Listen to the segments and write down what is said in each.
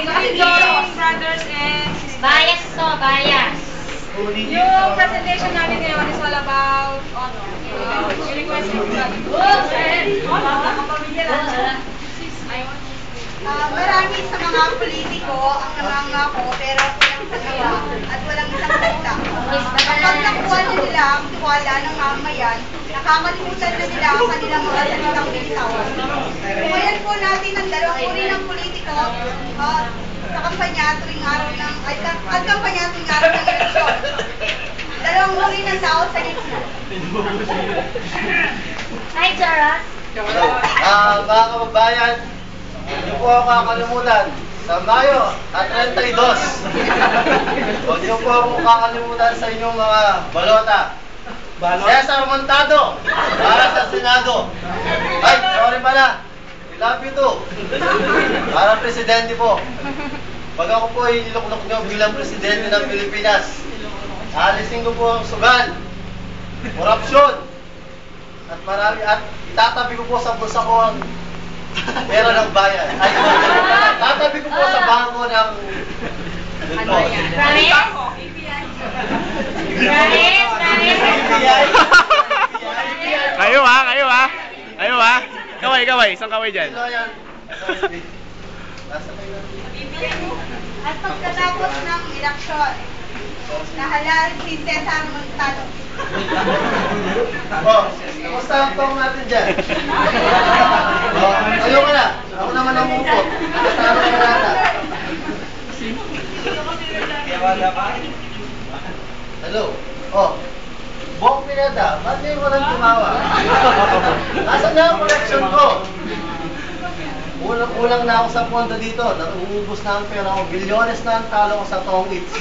brothers and sisters. Bias to, bias. Yung presentation natin ngayon is all about yung request of Marami sa mga politiko ang nangangako pero walang sagawa at walang isang salita. Kapag nakuha na nila ang tiwala ng mamayan, nakakalimutan na nila ang kanilang mga salitang binitawan. Kumayan po natin ang dalawang uri ng politiko sa kampanya tuwing araw ng eleksyon. Dalawang uri ng tao sa gitna. Hi, Charas. Mga kababayan, hindi po ako kakalimutan. Sa Mayo at 32. Huwag niyo po ako kakalimutan sa inyong mga balota. Cesar Montado para sa Senado. Ay, sorry pala. I love you too. Para presidente po. Pag ako po ay niluklok niyo bilang presidente ng Pilipinas, alisin ko po ang sugal, korupsyon, at marami, at itatabi ko po sa bulsa ko ang pera ng bayan. Ay, tatabi ko po sa bangko ng... Promise? Kayo ha. Kaway. Isang kaway dyan. At pagkatapos ng eleksyon, nahalal si Cesar Montado. Kumusta ang tong natin dyan? Ayaw ka na. Ako naman ang umupo. Kasama ka nata. Hello. Bong Pineda, ba't ngayon ko lang tumawa? Nasaan na ang collection ko? Kulang na ako sa pondo dito. Nauubos na ang pera ko. Bilyones na ang talo ko sa tongits.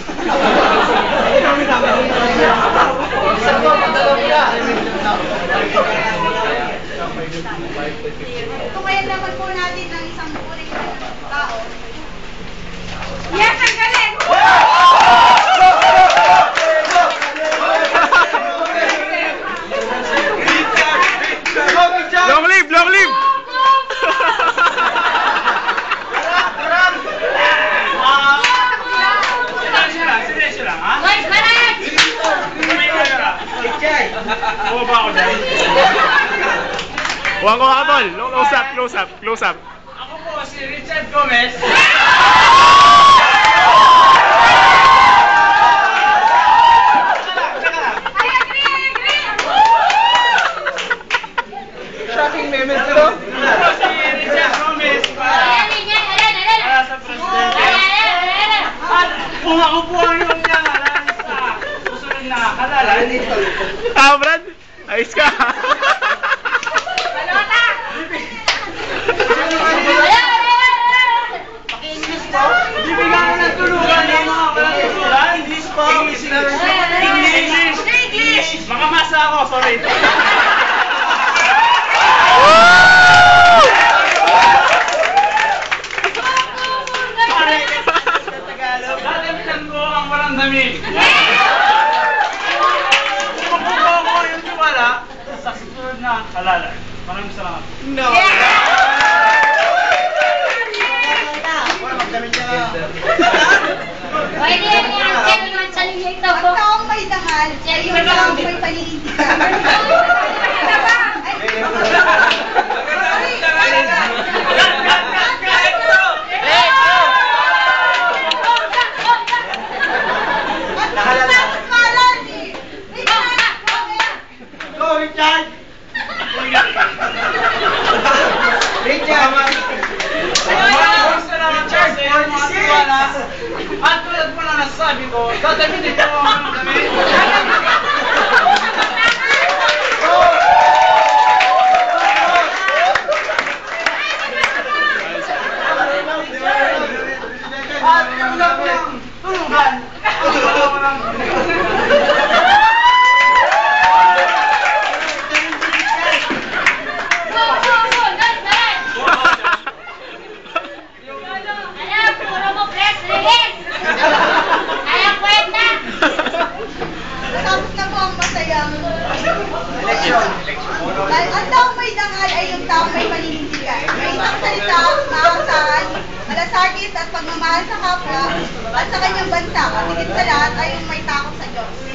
Isang ko, padalaw na. Tumayan naman po natin ng isang uri ng tao. Yes, ang galing! Long live! Boys, barat! Huwag ko tol. Close up. Ako po si Richard Gomez. I agree! Shocking memes ito. Ako po si Richard Gomez para sa presidente. At kung ako po ang iyong nangalan sa susunod na halalan, Brad. Ayos ka. Balota! bibigyan ko ng tulugan ng mga walang tulugan. English po. English. Makamasa ako, sorry. Lalamitan ko ang walang damit. Makukuha ko yung tiwala sa susunod na halalan. Maraming salamat. No. Pwede yan yung gentleman sa ninyo ito. Ang taong may dangal, ay yung taong may paninindigan. Go, Richard! At tulad po na nasasabi ko, gagamitin ko ang damit. pagmamahal sa kapwa at sa kanyang bansa at higit sa lahat ay yung may takot sa Diyos.